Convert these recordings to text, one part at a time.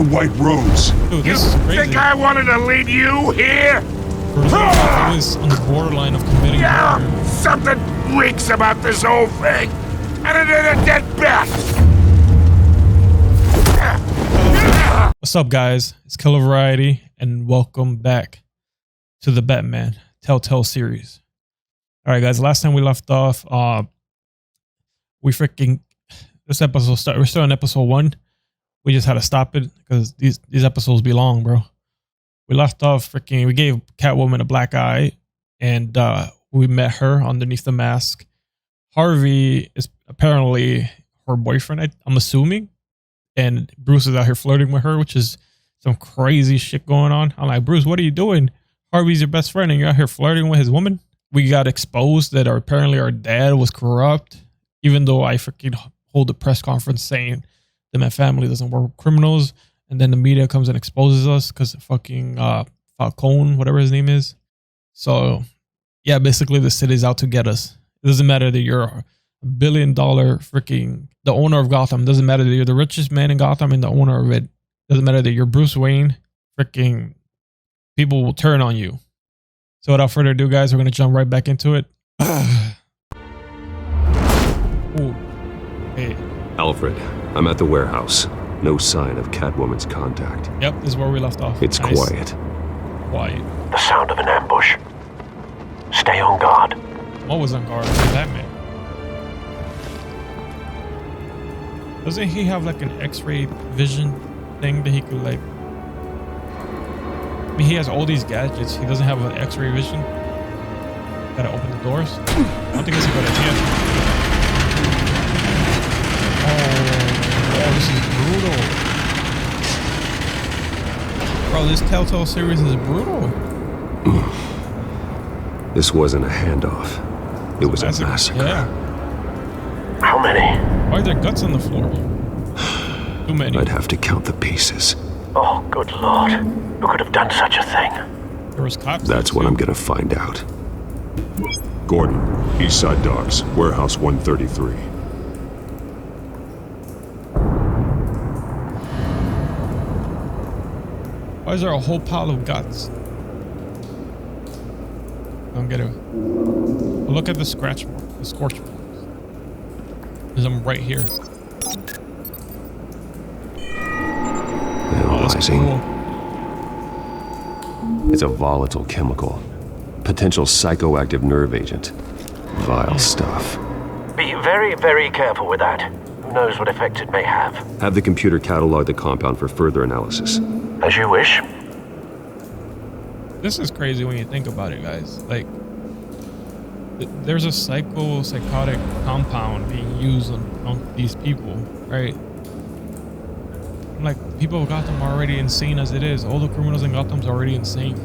the white rose. Dude, You this is crazy. think I wanted to lead you here? It was on the borderline of committing murder. Something reeks about this whole thing. And it is a dead bat. What's up, guys? It's Killer Variety, and welcome back to the Batman Telltale series. All right, guys. Last time we left off, this episode we're still on episode 1. We just had to stop it because these episodes be long, bro. We left off we gave Catwoman a black eye, and we met her underneath the mask. Harvey is apparently her boyfriend, I'm assuming, and Bruce is out here flirting with her, which is some crazy shit going on. I'm like, Bruce, what are you doing? Harvey's your best friend and you're out here flirting with his woman. We got exposed that apparently our dad was corrupt, even though I hold a press conference saying that my family doesn't work with criminals. And then the media comes and exposes us because fucking Falcone, whatever his name is. So yeah, basically the city's out to get us. It doesn't matter that you're a $1 billion the owner of Gotham. It doesn't matter that you're the richest man in Gotham and the owner of it. It doesn't matter that you're Bruce Wayne. People will turn on you. So without further ado, guys, we're going to jump right back into it. Ooh. Hey. Alfred, I'm at the warehouse. No sign of Catwoman's contact. Yep, this is where we left off. It's nice. Quiet. The sound of an ambush. Stay on guard. What was on guard? Batman. Doesn't he have like an X-ray vision thing that he could like? I mean, he has all these gadgets. He doesn't have an X-ray vision. Gotta open the doors. I don't think it's a good idea. Oh, this is brutal. Bro, this Telltale series is brutal. This wasn't a handoff. It was a massacre. Yeah. How many? Why are there guts on the floor? Too many. I'd have to count the pieces. Oh, good Lord. Who could have done such a thing? There was cops. That's what I'm gonna find out. Gordon, Eastside Docks, Warehouse 133. Why is there a whole pile of guts? Don't get it. Look at the scratch mark, the scorch marks. There's them right here. Analyzing. Cool. It's a volatile chemical. Potential psychoactive nerve agent. Vile stuff. Be very, very careful with that. Who knows what effect it may have? Have the computer catalog the compound for further analysis. As you wish. This is crazy when you think about it, guys. Like, there's a psychotic compound being used on these people, right? Like, people of Gotham are already insane as it is. All the criminals in Gotham's already insane.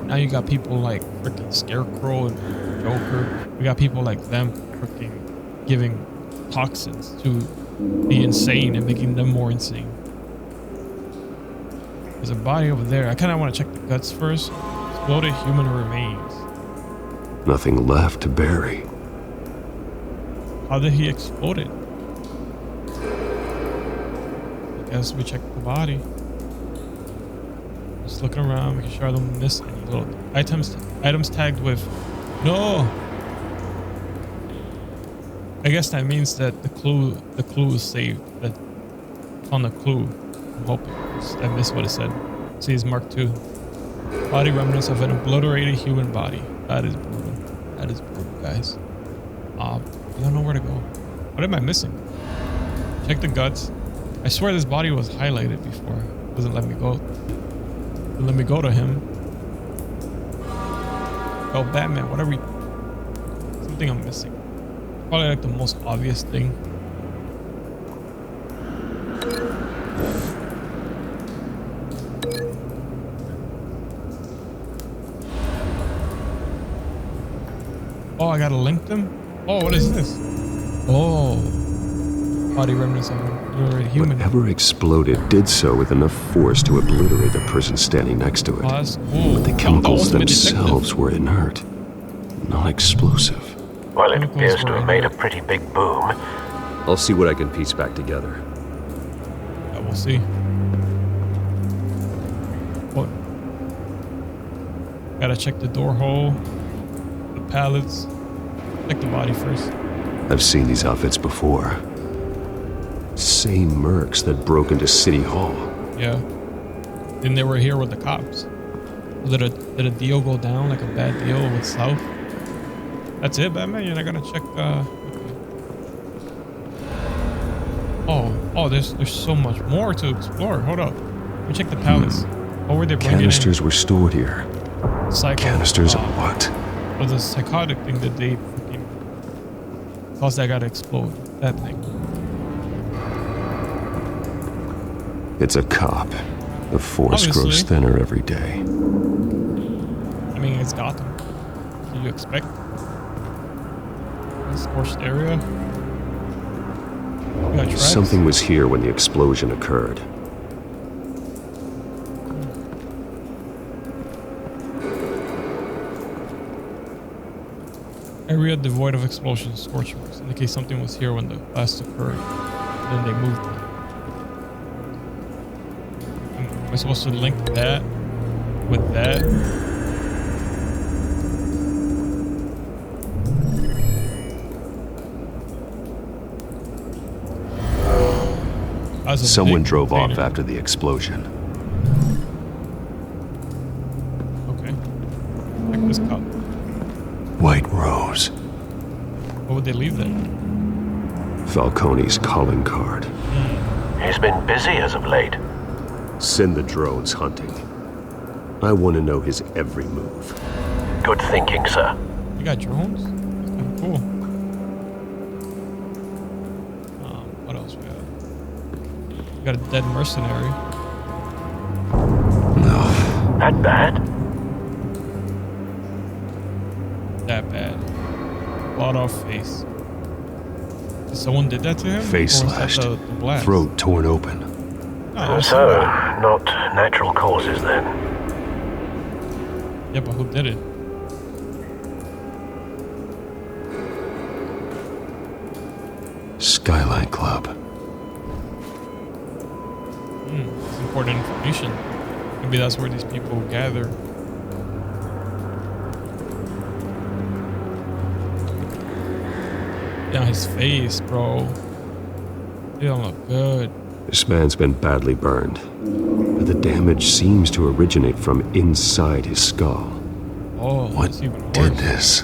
Now you got people like freaking Scarecrow and Joker. We got people like them freaking giving toxins to be insane and making them more insane. There's a body over there. I kind of want to check the guts first. Exploded human remains. Nothing left to bury. How did he explode it? I guess we check the body. Just looking around, making sure I don't miss any little items tagged with no. I guess that means that the clue is saved. That on the clue. I'm hoping. I missed what it said. See, it's marked 2. Body remnants of an obliterated human body. That is brutal. That is brutal, guys. I don't know where to go. What am I missing? Check the guts. I swear this body was highlighted before. It doesn't let me go. Let me go to him. Oh, Batman, whatever. Something I'm missing. Probably like the most obvious thing. Oh, I gotta link them? Oh, what is this? Oh. Body remnants of a human. Whatever exploded did so with enough force to obliterate the person standing next to it. Oh, that's cool. But the chemicals themselves were inert, not explosive. Well, it appears to have made a pretty big boom. I'll see what I can piece back together. Yeah, we'll see. Gotta check the door hole, the pallets. Check the body first. I've seen these outfits before. Same mercs that broke into City Hall. Yeah. Then they were here with the cops. Did a deal go down, like a bad deal with South? That's it, Batman? You're not gonna check Oh, there's so much more to explore. Hold up. Let me check the palace. What were they bringing Canisters were stored here. Psycho. Canisters of what? Was a psychotic thing that they freaking caused that guy to explode. That thing. It's a cop. The force Obviously. grows thinner every day. I mean, it's Gotham. What do you expect? A scorched area. We got tracks. Something was here when the explosion occurred. Area devoid of explosions, scorch marks, indicate something was here when the blast occurred. Then they moved it. Am I supposed to link that with that? Someone drove off after the explosion. Okay. Check this cup. White Rose. What would they leave there? Falcone's calling card. He's been busy as of late. Send the drones hunting. I want to know his every move. Good thinking, sir. You got drones? That's kind of cool. What else we got? We got a dead mercenary. No. That bad? That bad. Blood off face. Someone did that to him? Face Or was that slashed. the blast? Throat torn open. No, So, not natural causes then. yeah, but who did it? Skyline Club. It's important information. Maybe that's where these people gather. Down his face, bro. He don't look good. This man's been badly burned, but the damage seems to originate from inside his skull. Oh, What that's even did worse. this?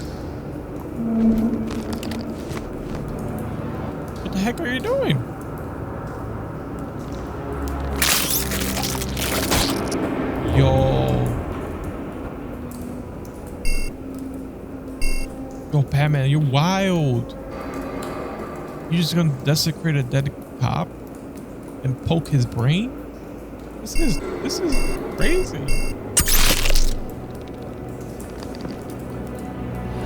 What the heck are you doing? Yo, Batman, you're wild. You just gonna desecrate a dead cop and poke his brain? This is crazy.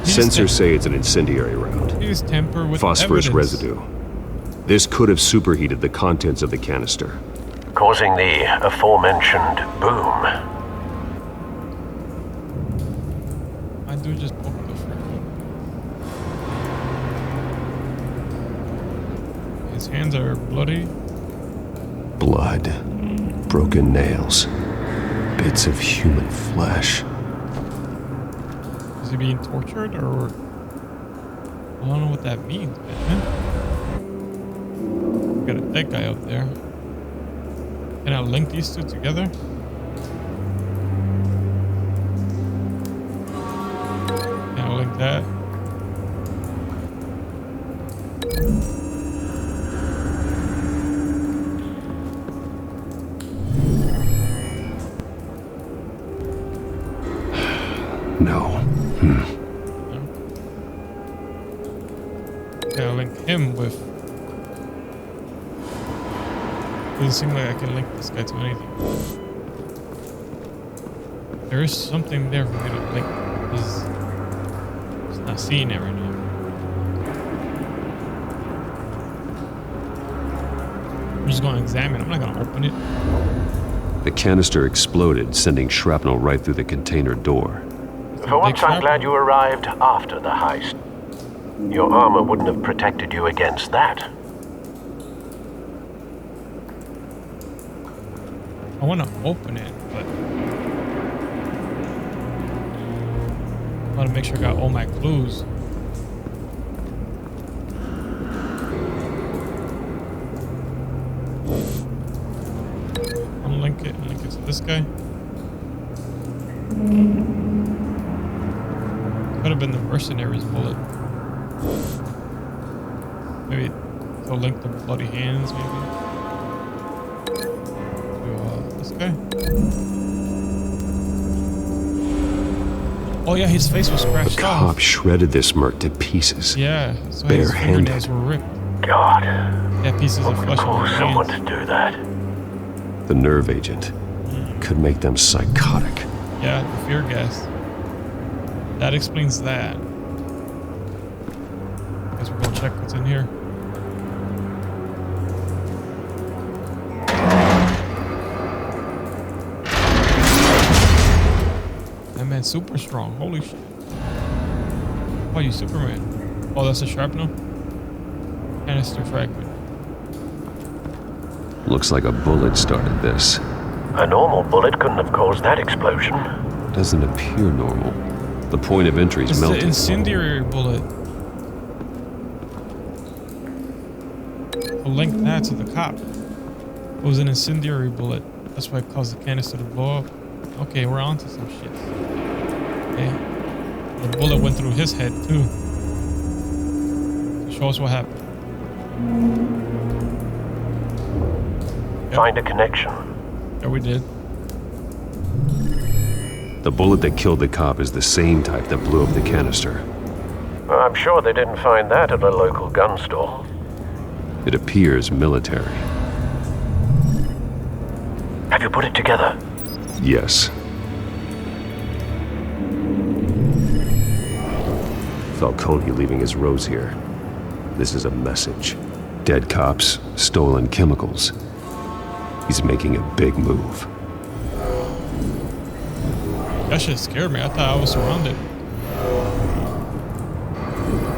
Sensors say it's an incendiary round. He's tampered with Phosphorus evidence. residue. This could have superheated the contents of the canister. Causing the aforementioned boom. I do just poke the freaking. His hands are bloody. Blood. Broken nails. Bits of human flesh. Is he being tortured or? I don't know what that means, man. Got a dead guy up there. Can I link these two together? Can I link that? No. Can I link him with? Doesn't seem like I can link this guy to anything. There is something there for me to link. Just not seeing it right now. I'm just going to examine. I'm not going to open it. The canister exploded, sending shrapnel right through the container door. For once, I'm glad you arrived after the heist. Your armor wouldn't have protected you against that. I want to open it, but Want to make sure I got all my clues. Unlink it to this guy. Could have been the mercenary's bullet. Maybe they'll link the bloody hands, maybe. To this guy. Oh yeah, his face was scratched The off. cop shredded this merc to pieces. Yeah, that's why his fingernails were ripped. God. Yeah, pieces What of would flesh on cause his someone hands. to do that? The nerve agent could make them psychotic. Yeah, the fear gas. That explains that. Guess we're gonna check what's in here. That man's super strong. Holy shit. Oh, you Superman. Oh, that's a shrapnel? Canister fragment. Looks like a bullet started this. A normal bullet couldn't have caused that explosion. Doesn't appear normal. The point of entry is It's the melted. incendiary bullet. I'll link that to the cop. It was an incendiary bullet. That's why it caused the canister to blow up. Okay, we're on to some shit. Okay. The bullet went through his head too. So show us what happened. Yep. Find a connection. Yeah, we did. The bullet that killed the cop is the same type that blew up the canister. I'm sure they didn't find that at a local gun store. It appears military. Have you put it together? Yes. Falcone leaving his rose here. This is a message. Dead cops, stolen chemicals. He's making a big move. That shit scared me. I thought I was surrounded.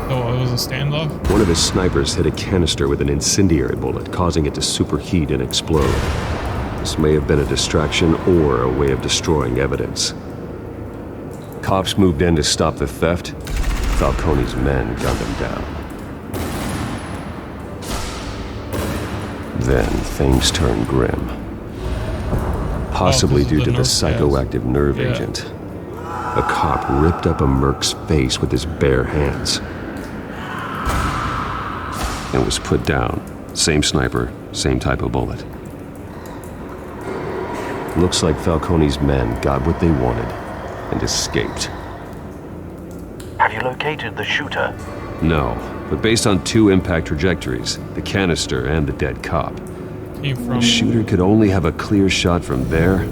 So it was a standoff? One of his snipers hit a canister with an incendiary bullet, causing it to superheat and explode. This may have been a distraction or a way of destroying evidence. Cops moved in to stop the theft. Falcone's men gunned him down. Then things turned grim. Possibly due to the psychoactive nerve agent. A cop ripped up a merc's face with his bare hands. And was put down. Same sniper, same type of bullet. Looks like Falcone's men got what they wanted and escaped. Have you located the shooter? No, but based on two impact trajectories, the canister and the dead cop, Came from the shooter could only have a clear shot from there,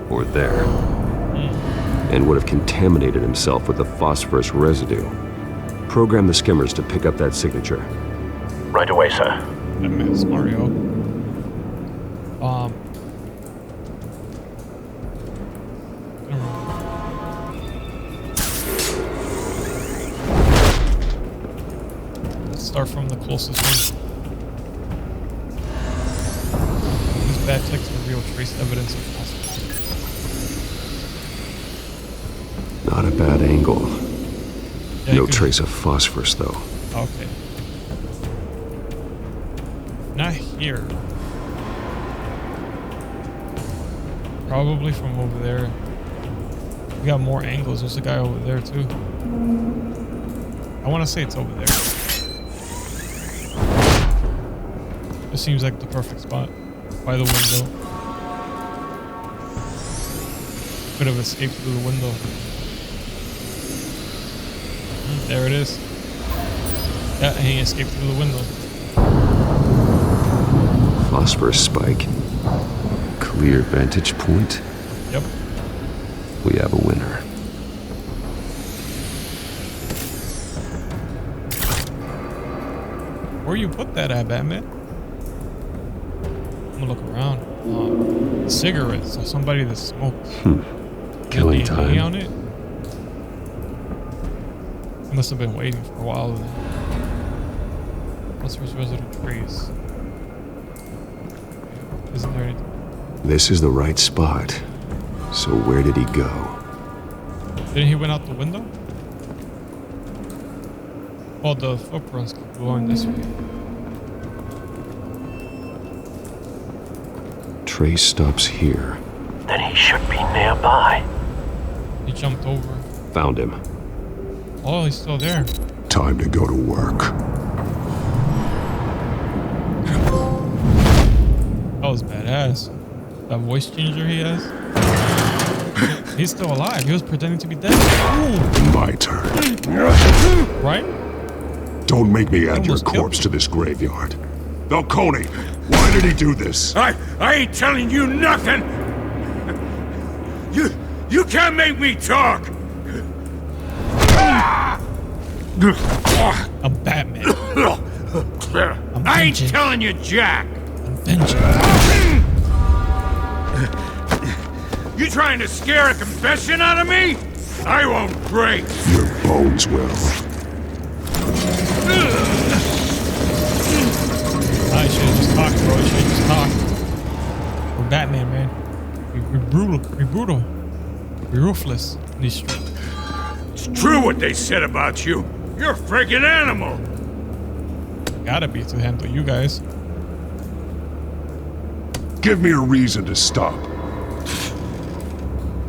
or there, and would have contaminated himself with the phosphorus residue. Program the skimmers to pick up that signature. Right away, sir. that man's Mario. Let's start from the closest one. These bad text reveal trace evidence of phosphorus. Not a bad angle. Yeah, No you could- trace of phosphorus, though. Okay. Not here. Probably from over there. We got more angles. There's a guy over there too. I want to say it's over there. This seems like the perfect spot. By the window. Could have escaped through the window. There it is. Yeah, and he escaped through the window. Phosphorus spike. Clear vantage point. Yep. We have a winner. Where you put that at, Batman? I'm gonna look around. Cigarettes. So somebody that smokes. Killing Any time. on it? He must have been waiting for a while then. What's his resident trace? Isn't there anything? This is the right spot. So where did he go? Then he went out the window? Oh, the footprints keep going this way. Trace stops here. Then he should be nearby. He jumped over. Found him. Oh, he's still there. Time to go to work. That was badass. That voice changer he has. He's still alive. He was pretending to be dead. Ooh. My turn. Right? Don't make me add your Almost killed corpse to this graveyard. Falcone, why did he do this? I ain't telling you nothing. You can't make me talk. I'm Batman. I ain't telling you jack. I'm vengeance. You trying to scare a confession out of me? I won't break. Your bones will. I should have just talked, bro. I should have just talked. We're Batman, man. We're brutal. We're brutal. We're ruthless in these streets. It's true what they said about you. You're a friggin' animal. Gotta be to handle you guys. Give me a reason to stop.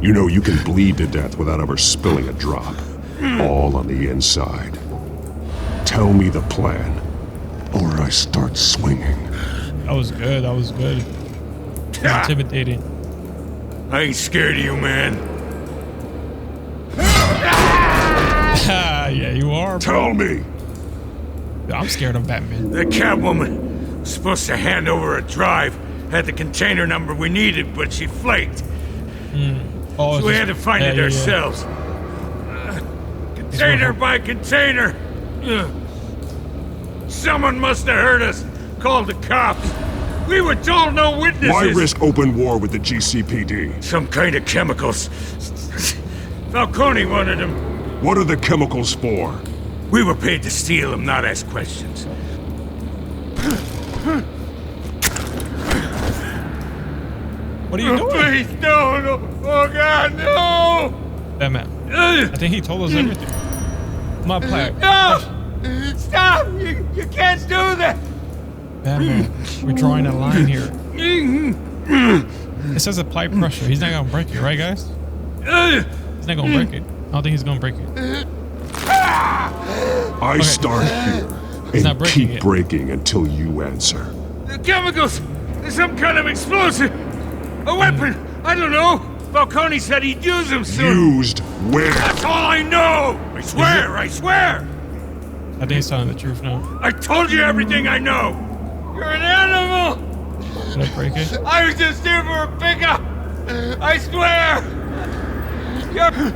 You know you can bleed to death without ever spilling a drop. All on the inside. Tell me the plan, or I start swinging. That was good. That was good. Intimidating. I ain't scared of you, man. Yeah, you are, bro. Tell me! I'm scared of Batman. The Catwoman was supposed to hand over a drive, had the container number we needed, but she flaked. Oh, So we had to find it ourselves. Container by container. Someone must have heard us. Called the cops. We were told no witnesses. Why risk open war with the GCPD? Some kind of chemicals. Falcone wanted them. What are the chemicals for? We were paid to steal them, not ask questions. What are you doing? Please, no. Oh, God, no. Batman. I think he told us everything. My plaque. No! Stop! You can't do that! Batman, we're drawing a line here. It says apply pressure. He's not gonna break it, right, guys? He's not gonna break it. I don't think he's gonna break it. I start here He's not and breaking keep it. breaking until you answer. The chemicals! There's some kind of explosive! A weapon! I don't know! Falcone said he'd use them soon! Used where? That's all I know! I swear! I think he's telling the truth now. I told you everything I know! You're an animal! Did I break it? I was just here for a pickup! I swear! You're...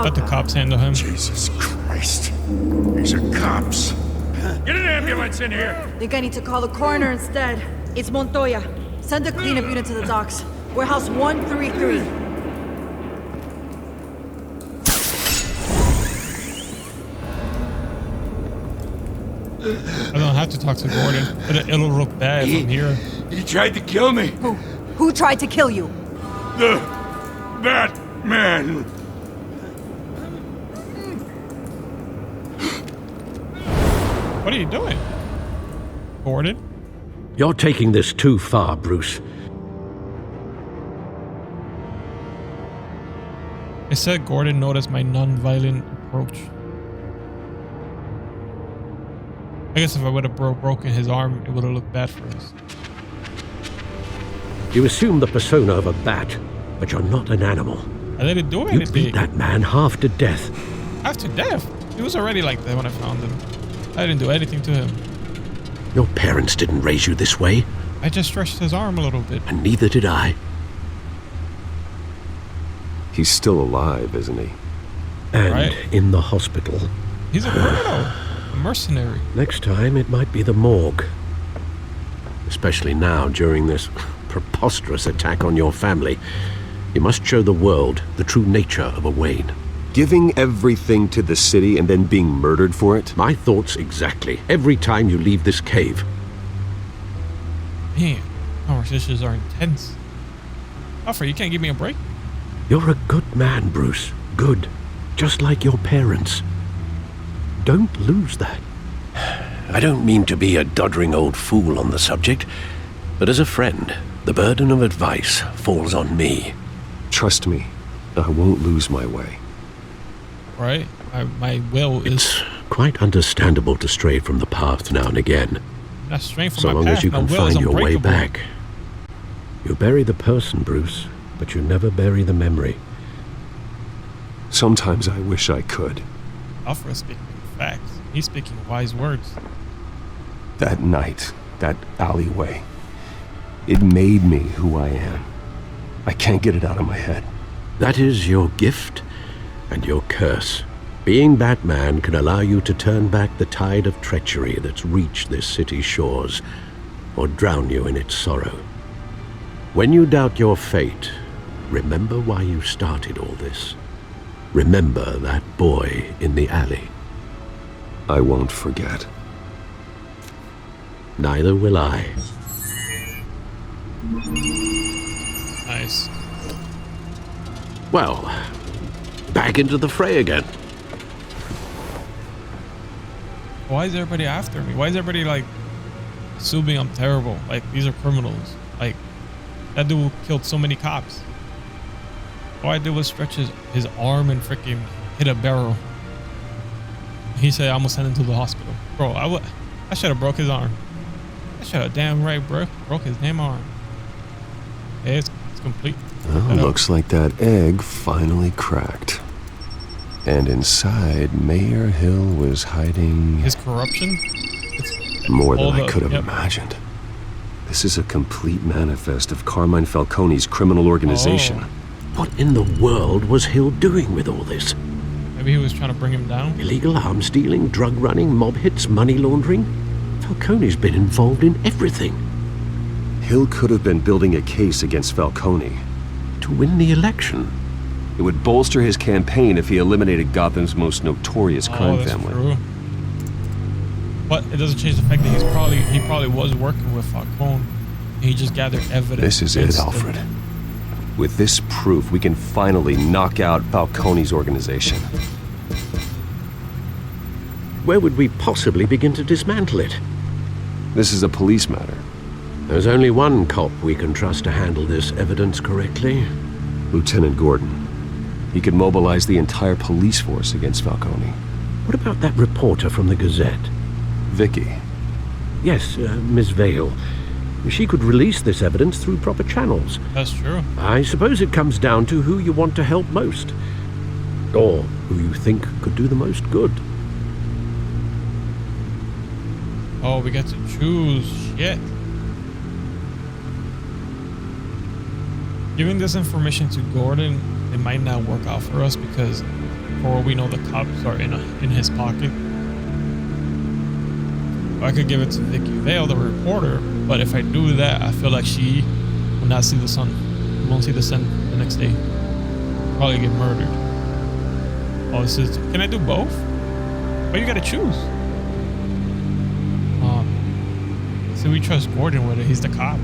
Let the cops handle him. Jesus Christ. These are cops. Get an ambulance in here! Think I need to call the coroner instead. It's Montoya. Send a cleanup unit to the docks. Warehouse 133. I don't have to talk to Gordon, but it'll look bad from here. He tried to kill me! Who tried to kill you? The Batman! What are you doing? Gordon? You're taking this too far, Bruce. It said Gordon noticed my non-violent approach. I guess if I would have broken his arm, it would have looked bad for us. You assume the persona of a bat, but you're not an animal. I didn't do You anything. beat that man half to death. Half to death? He was already like that when I found him. I didn't do anything to him. Your parents didn't raise you this way, I just stretched his arm a little bit. and neither did I. He's still alive, isn't he? And Right. in the hospital. He's a weirdo. A mercenary. Next time, it might be the morgue. Especially now, during this preposterous attack on your family. You must show the world the true nature of a Wayne. Giving everything to the city and then being murdered for it? My thoughts exactly. Every time you leave this cave. Man, conversations are intense. Alfred, you can't give me a break? You're a good man, Bruce. Good. Just like your parents. Don't lose that. I don't mean to be a doddering old fool on the subject, but as a friend, the burden of advice falls on me. Trust me, I won't lose my way. Right? My will is... It's quite understandable to stray from the path now and again, not straying from so my long path. as you My can will is find your way unbreakable. back. You bury the person, Bruce, but you never bury the memory. Sometimes I wish I could. Alfred's speaking facts. He's speaking wise words. That night, that alleyway, it made me who I am. I can't get it out of my head. That is your gift and your curse. Being Batman can allow you to turn back the tide of treachery that's reached this city's shores, or drown you in its sorrow. When you doubt your fate, remember why you started all this. Remember that boy in the alley. I won't forget. Neither will I. Nice. Well, back into the fray again. Why is everybody after me? Why is everybody like assuming I'm terrible? Like these are criminals. Like that dude killed so many cops. All I did was stretch his arm and freaking hit a barrel. He said I almost sent him to the hospital. Bro, I should have broke his arm. I should have damn right broke his damn arm. Yeah, it's complete. Well, looks like that egg finally cracked. And inside, Mayor Hill was hiding... His corruption? It's more than all I could have imagined. This is a complete manifest of Carmine Falcone's criminal organization. Oh. What in the world was Hill doing with all this? Maybe he was trying to bring him down. Illegal arms dealing, drug running, mob hits, money laundering? Falcone's been involved in everything. Hill could have been building a case against Falcone. To win the election. It would bolster his campaign if he eliminated Gotham's most notorious crime that's family. True. But it doesn't change the fact that he probably was working with Falcone. He just gathered evidence. This is it, Alfred. With this proof, we can finally knock out Falcone's organization. Where would we possibly begin to dismantle it? This is a police matter. There's only one cop we can trust to handle this evidence correctly. Lieutenant Gordon. He could mobilize the entire police force against Falcone. What about that reporter from the Gazette? Vicky. Yes, Miss Vale. She could release this evidence through proper channels. That's true. I suppose it comes down to who you want to help most. Or who you think could do the most good. Oh, we get to choose. Shit. Giving this information to Gordon, it might not work out for us because for all we know the cops are in his pocket. I could give it to Vicky Vale, the reporter, but if I do that, I feel like she will not see the sun. We won't see the sun the next day. Probably get murdered. Oh, this is... Can I do both? Oh, you gotta choose. So we trust Gordon with it. He's the cop.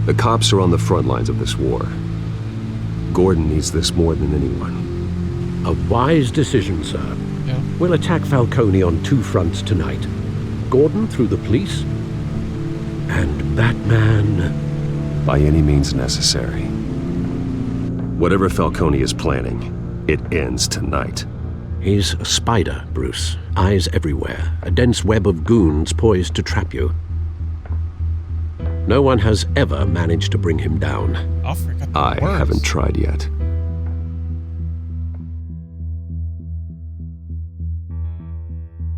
The cops are on the front lines of this war. Gordon needs this more than anyone. A wise decision, sir. Yeah. We'll attack Falcone on two fronts tonight. Gordon through the police, and Batman... by any means necessary. Whatever Falcone is planning, it ends tonight. He's a spider, Bruce. Eyes everywhere. A dense web of goons poised to trap you. No one has ever managed to bring him down. I haven't tried yet.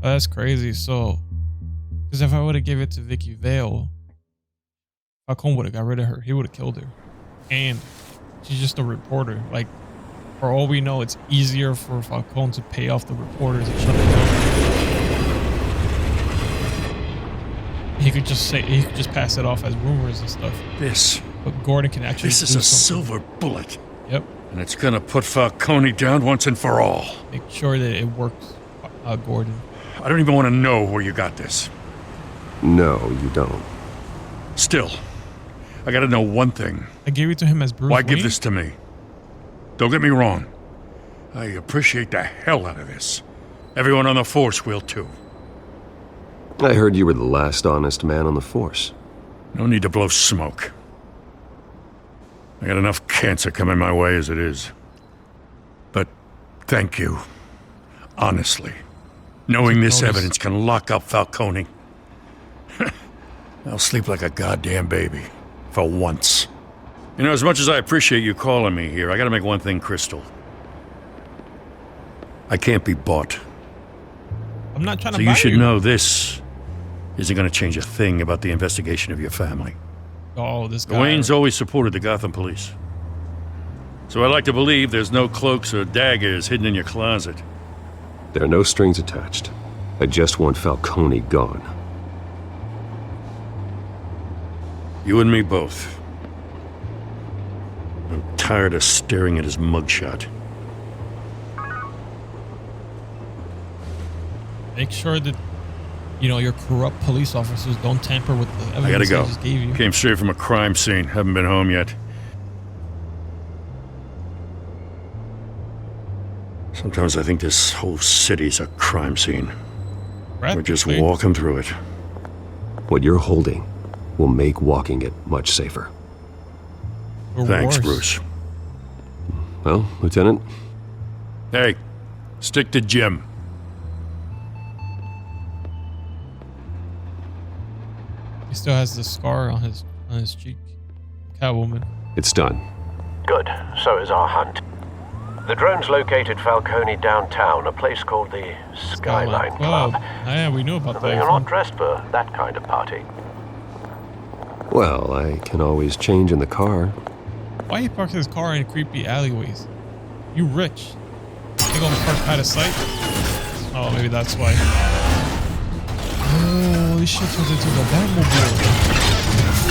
Oh, that's crazy. So, because if I would have given it to Vicky Vale, Falcone would have got rid of her. He would have killed her. And she's just a reporter. Like, for all we know, it's easier for Falcone to pay off the reporters and shut them down. He could just pass it off as rumors and stuff. But Gordon can actually This is a silver bullet. Yep. And it's gonna put Falcone down once and for all. Make sure that it works, Gordon. I don't even want to know where you got this. No, you don't. Still, I gotta know one thing. I gave it to him as Bruce Why Wayne? give this to me? Don't get me wrong. I appreciate the hell out of this. Everyone on the force will too. I heard you were the last honest man on the force. No need to blow smoke. I got enough cancer coming my way as it is. But thank you. Honestly. Knowing this evidence can lock up Falcone. I'll sleep like a goddamn baby. For once. You know, as much as I appreciate you calling me here, I gotta make one thing crystal. I can't be bought. I'm not trying to So buy you should know this isn't gonna change a thing about the investigation of your family. Oh, this guy. The Waynes always supported the Gotham police. So I like to believe there's no cloaks or daggers hidden in your closet. There are no strings attached. I just want Falcone gone. You and me both. I'm tired of staring at his mugshot. Make sure that, you know, your corrupt police officers don't tamper with the evidence I gotta go. just gave you. Came straight from a crime scene. Haven't been home yet. Sometimes I think this whole city's a crime scene. We're just Practically. walking through it. What you're holding will make walking it much safer. Or Thanks, worse. Bruce. Well, Lieutenant, Hey, stick to Jim. He still has the scar on his cheek. Catwoman. it's done. Good. So is our hunt. The drones located Falcone downtown, a place called the Skyline Club. Oh, yeah, we knew about Though that. you're not dressed for that kind of party. Well, I can always change in the car. Why he parks his car in creepy alleyways? You rich. You gonna park out of sight? Oh, maybe that's why. Oh, this shit turns into the Batmobile.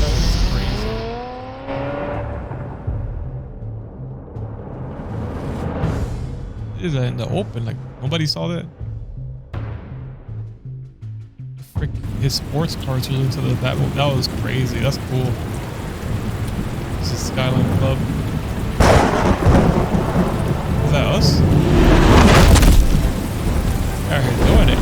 That's crazy. Is that in the open? Like nobody saw that. Frick, his sports car turned into the Batmobile. That was crazy. That's cool. This is Skyline Club. Is that us? Out here doing it.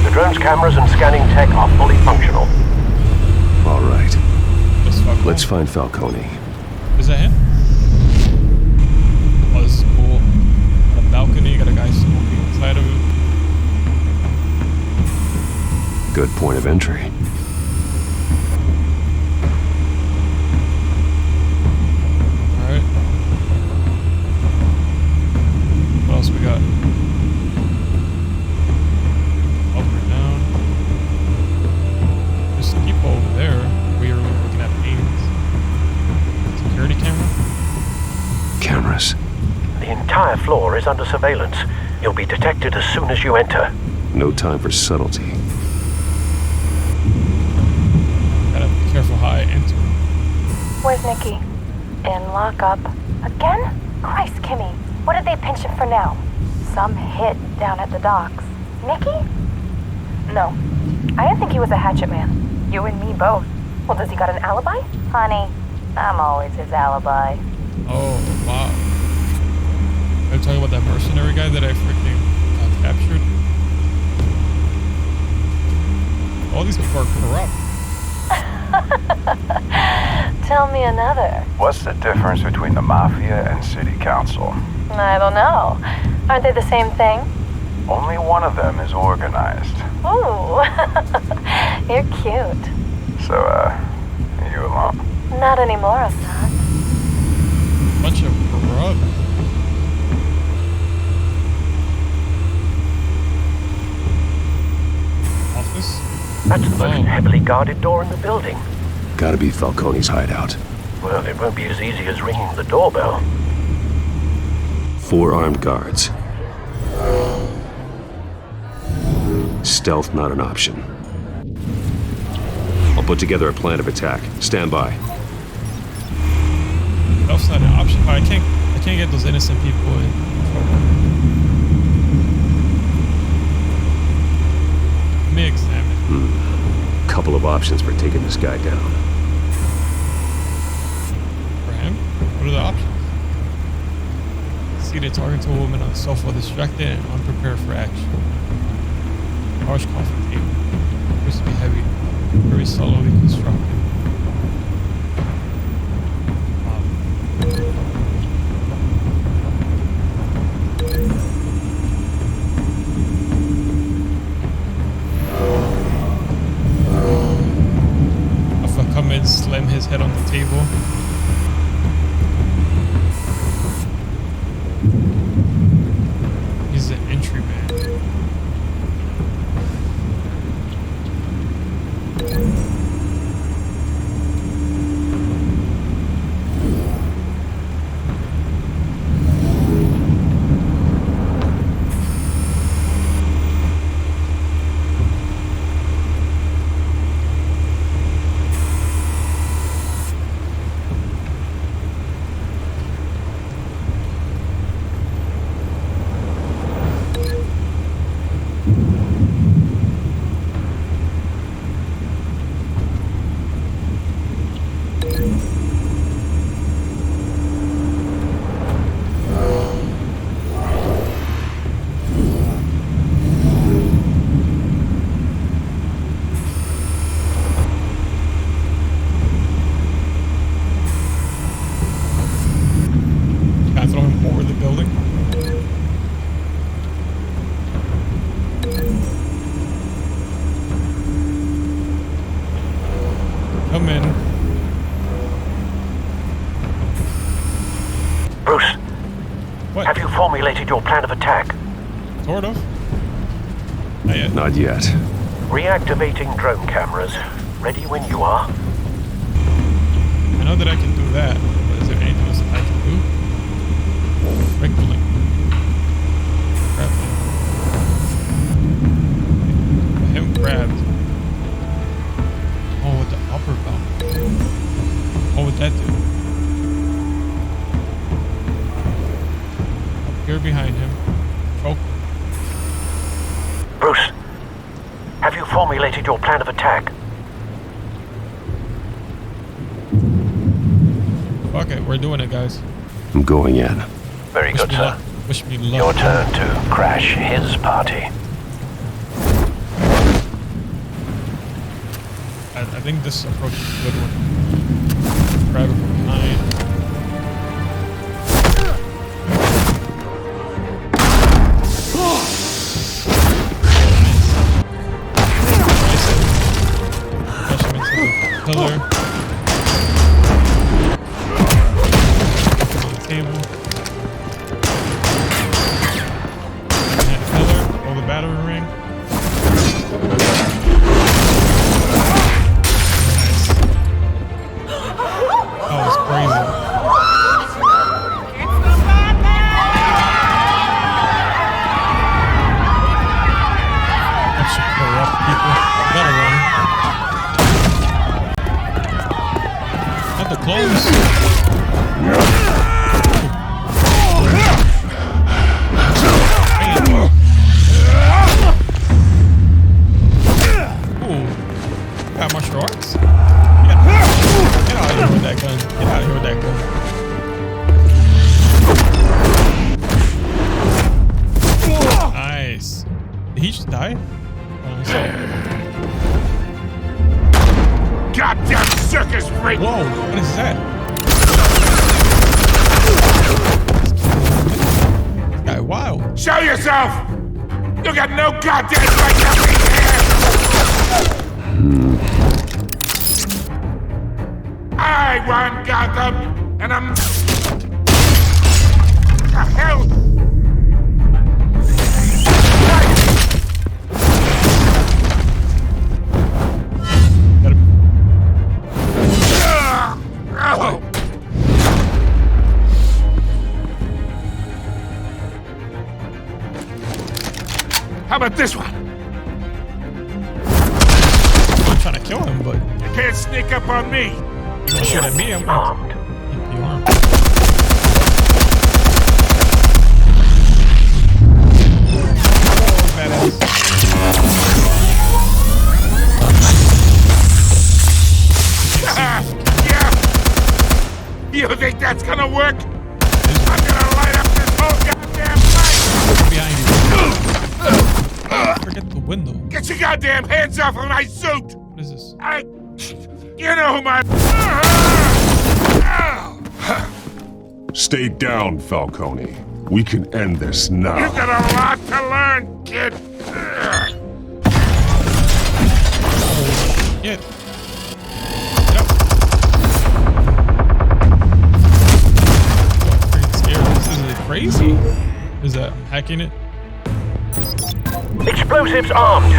The drone's cameras and scanning tech are fully functional. All right, Let's let's find Falcone. Is that him? Oh, this is cool. Got a balcony, got a guy smoking inside of it. Good point of entry. Alright. What else we got? Up or down? Just keep over there. We were looking at paintings. Security camera? Cameras. The entire floor is under surveillance. You'll be detected as soon as you enter. No time for subtlety. Gotta be careful how I enter. Where's Nikki? In lockup. Again? Christ, Kimmy. What did they pinch him for now? Some hit down at the docks. Nikki? No. I didn't think he was a hatchet man. You and me both. Well, does he got an alibi? Honey, I'm always his alibi. Oh, wow. Are you talking about that mercenary guy that I freaking captured? All these people are corrupt. Tell me another. What's the difference between the Mafia and City Council? I don't know. Aren't they the same thing? Only one of them is organized. Ooh. You're cute. So, are you alone? Not anymore, Assad. Bunch of corrupt. Office? That's the most heavily guarded door in the building. Gotta be Falcone's hideout. Well, it won't be as easy as ringing the doorbell. 4 armed guards. Stealth not an option. I'll put together a plan of attack. Stand by. That's not an option. I can't get those innocent people in trouble. Let me examine. Couple of options for taking this guy down. For him? What are the options? Seated talking to a woman on the sofa, distracted and unprepared for action. Harsh coffee table. Appears to be heavy, very solidly constructed. If I come in, slam his head on the table. He's an entry man. Come in. Bruce, What? have you formulated your plan of attack? Sort of. Not yet. Not yet. Reactivating drone cameras. Ready when you are. I know that I can do that, but is there anything else I can do? Regularly. Grab him grabbed. Oh, with the upper belt. What would that do? Up here behind him. Choke. Bruce, have you formulated your plan of attack? Okay, we're doing it, guys. I'm going in. Very good, sir. Wish me luck. Your turn to crash his party. I think this approach is a good one. Grab it from behind. Push him into the pillar. On the table. Behind the pillar. Hold the battery ring. That was crazy. That should corrupt people. Better run. Not the clothes. Ooh. Got martial arts? Get out of here with that gun. Get out of here with that gun. Nice. Did he just die? Goddamn circus freak! Whoa, what is that? This guy wild. Show yourself! You got no goddamn right to be here! I run Gotham, and I'm... The hell? Got him. How about this one? I'm trying to kill him, but I can't sneak up on me. You shoot at me, I'm Armed. keep you armed. Oh, badass. Yeah. You think that's gonna work? I'm gonna light up this whole goddamn place. Behind you. Forget the window. Get your goddamn hands off of my suit. What is this? You know who my... Stay down, Falcone. We can end this now. You got a lot to learn, kid. Get. Freaking scared. This is crazy. Is that hacking it? Explosives armed.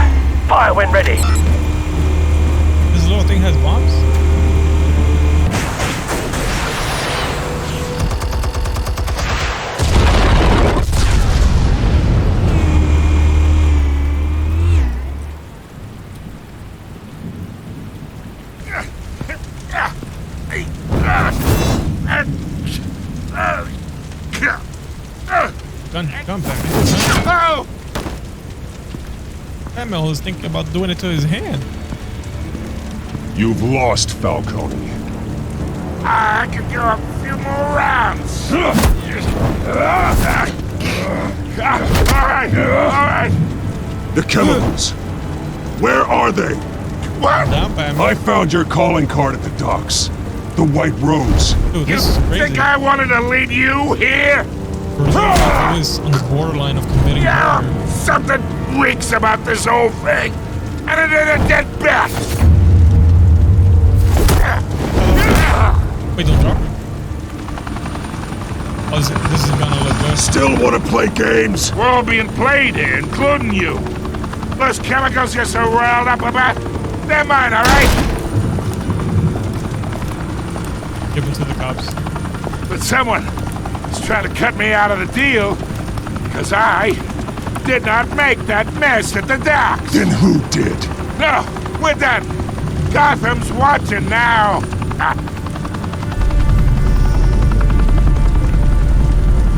Fire when ready. This little thing has bombs? Gun back. Oh! Samuel is thinking about doing it to his hand. You've lost, Falcone. I could go a few more rounds. All right. The chemicals. Where are they? What? Down by me. I found your calling card at the docks. The White Rose. Dude, You this is crazy. think I wanted to lead you here? It is on the borderline of committing murder. Something reeks about this whole thing. And it ain't a dead bat. Wait, don't drop it. Oh, this is gonna look good. Still want to play games? We're all being played here, including you. Those chemicals you're so riled up about, they're mine, all right? Give them to the cops. But someone is trying to cut me out of the deal because I did not make that mess at the docks. Then who did? No, we're done. Gotham's watching now.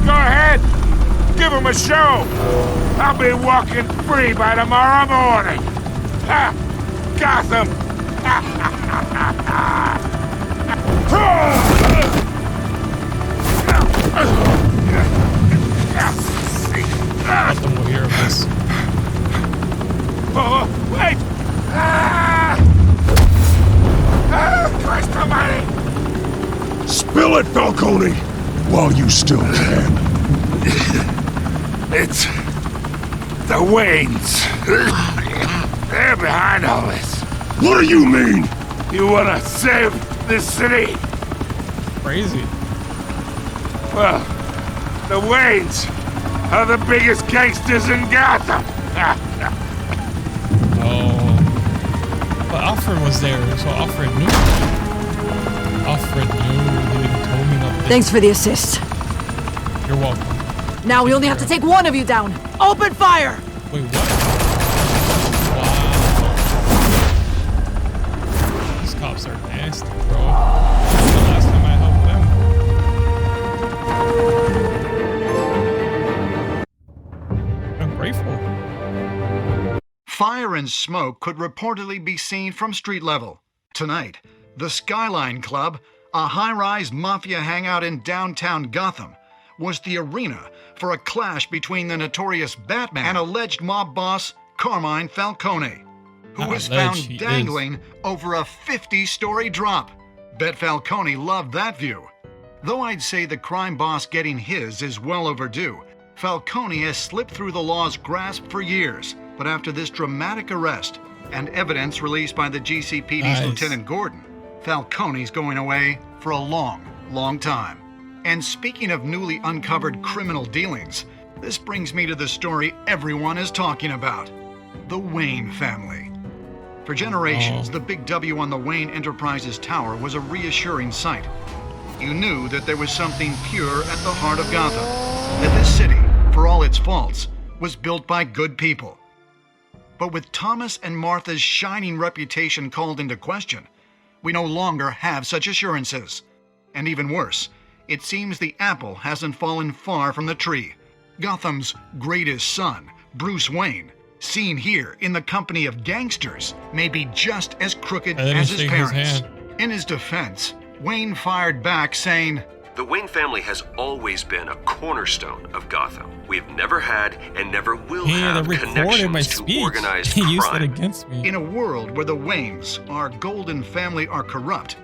Go ahead. Give him a show. I'll be walking free by tomorrow morning. Gotham. Nothing will hear of this. Oh, wait! Christ almighty! Spill it, Falcone, while you still can. It's the Waynes. They're behind all this. What do you mean? You wanna save this city? Crazy. Well, the Waynes are the biggest gangsters in Gotham. Oh. But Alfred was there, so Alfred knew. Alfred knew. He didn't tell me nothing. Thanks for the assist. You're welcome. Now we only have to take one of you down. Open fire! Wait, what? Wow. These cops are nasty, bro. That's the last time I helped them. I'm grateful. Fire and smoke could reportedly be seen from street level. Tonight, the Skyline Club, a high-rise mafia hangout in downtown Gotham, was the arena for a clash between the notorious Batman and alleged mob boss Carmine Falcone, who was found dangling over a 50-story drop. Bet Falcone loved that view. Though I'd say the crime boss getting his is well overdue, Falcone has slipped through the law's grasp for years. But after this dramatic arrest and evidence released by the GCPD's Lieutenant Gordon, Falcone's going away for a long, long time. And speaking of newly uncovered criminal dealings, this brings me to the story everyone is talking about: the Wayne family. For generations, the big W on the Wayne Enterprises Tower was a reassuring sight. You knew that there was something pure at the heart of Gotham, that this city, for all its faults, was built by good people. But with Thomas and Martha's shining reputation called into question, We no longer have such assurances. And even worse, it seems the apple hasn't fallen far from the tree. Gotham's greatest son, Bruce Wayne, seen here in the company of gangsters, may be just as crooked as his parents. In his defense, Wayne fired back saying, "The Wayne family has always been a cornerstone of Gotham. We've never had and never will have connections to organized crime." He used it against me. In a world where the Waynes, our golden family, are corrupt,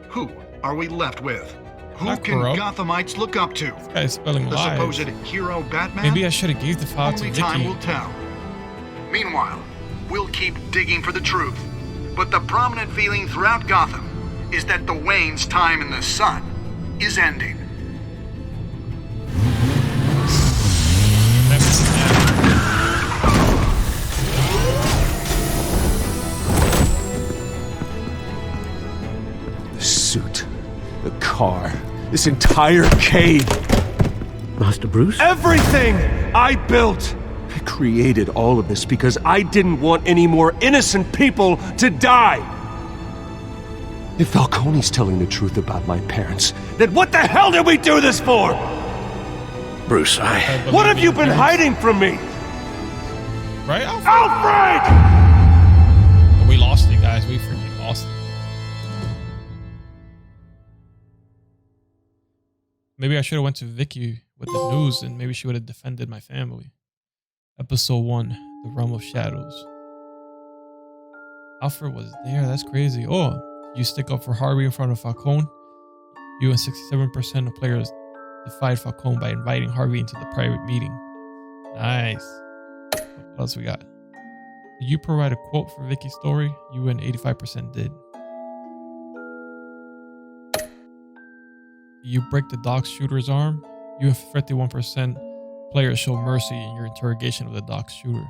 who are we left with? Who Not can corrupt. Gothamites look up to? This guy's spelling The lies. supposed hero Batman? Maybe I should have gave the file to Only time Vicky. will tell. Meanwhile, we'll keep digging for the truth. But the prominent feeling throughout Gotham is that the Waynes' time in the sun is ending. The suit, the car, this entire cave. Master Bruce? Everything I built! I created all of this because I didn't want any more innocent people to die! If Falcone's telling the truth about my parents, then what the hell did we do this for? Bruce, What have you been hiding from me? Right, Alfred? Alfred! We lost it, guys. We freaking lost it. Maybe I should have went to Vicky with the news, and maybe she would have defended my family. Episode 1, The Realm of Shadows. Alfred was there. That's crazy. Oh, you stick up for Harvey in front of Falcone. You and 67% of players defied Falcone by inviting Harvey into the private meeting. Nice. What else we got? Did you provide a quote for Vicky's story? You and 85% did. You break the dock shooter's arm. You and 51% players show mercy in your interrogation of the dock shooter.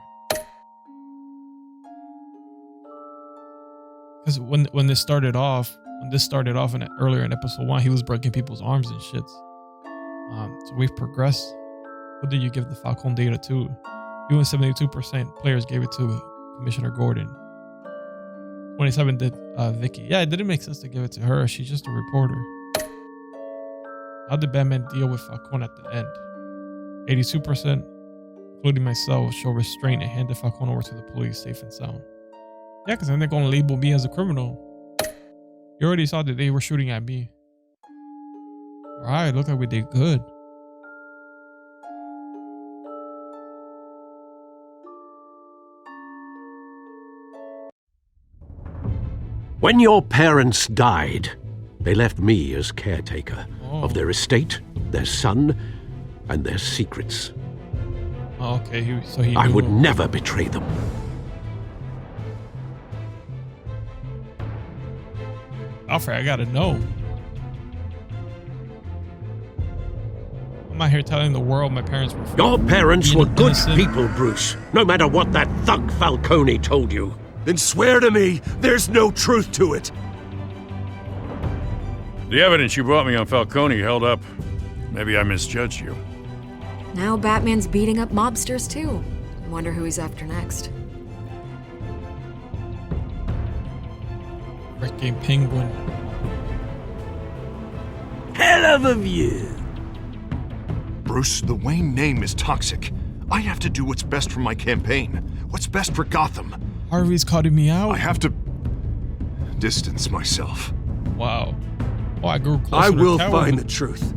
Because when this started off, earlier in episode 1, he was breaking people's arms and shit. So we've progressed. What did you give the Falcone data to? You and 72% players gave it to Commissioner Gordon. 27 did Vicky. Yeah, it didn't make sense to give it to her. She's just a reporter. How did Batman deal with Falcone at the end? 82%, including myself, show restraint and handed Falcone over to the police safe and sound. Yeah, because then they're going to label me as a criminal. You already saw that they were shooting at me. Alright, look like we did good. When your parents died, they left me as caretaker of their estate, their son, and their secrets. Oh, okay, so he I knew would him. never betray them. Alfred, I gotta know. I'm out here telling the world my parents were Your parents were good innocent. people, Bruce, no matter what that thug Falcone told you. Then swear to me there's no truth to it. The evidence you brought me on Falcone held up. Maybe I misjudged you. Now Batman's beating up mobsters too. Wonder who he's after next. Freaking penguin. Hell of a view. Bruce, the Wayne name is toxic. I have to do what's best for my campaign. What's best for Gotham. Harvey's calling me out. I have to distance myself. Wow. Oh, I grew closer I to will Catwoman. find the truth.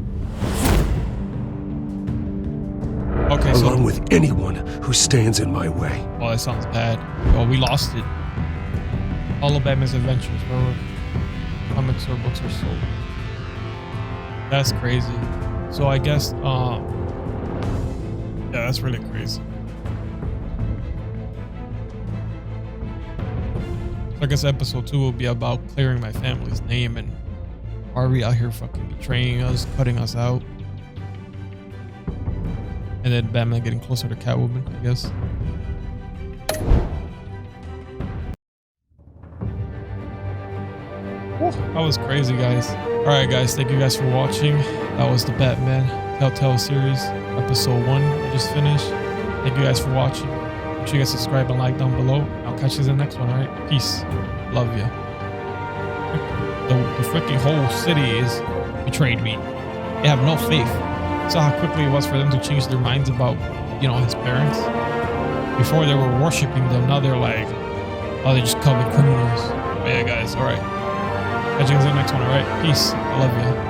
Okay, along so with anyone who stands in my way. Oh, that sounds bad. Oh, we lost it. All of Batman's adventures, wherever comics or books are sold. That's crazy. So I guess, yeah, that's really crazy. So I guess episode 2 will be about clearing my family's name and Harvey out here fucking betraying us, cutting us out. And then Batman getting closer to Catwoman, I guess. That was crazy, guys. Alright, guys, thank you guys for watching. That was the Batman Telltale Series, episode 1 I just finished. Thank you guys for watching. Make sure you guys subscribe and like down below. I'll catch you in the next one, alright? Peace. Love ya. the freaking whole city is betrayed me. They have no faith. Saw how quickly it was for them to change their minds about, you know, his parents. Before they were worshiping them, now they're like, oh, they're just covered criminals. But yeah, guys, all right. Catch you guys in the next one, all right? Peace. I love you.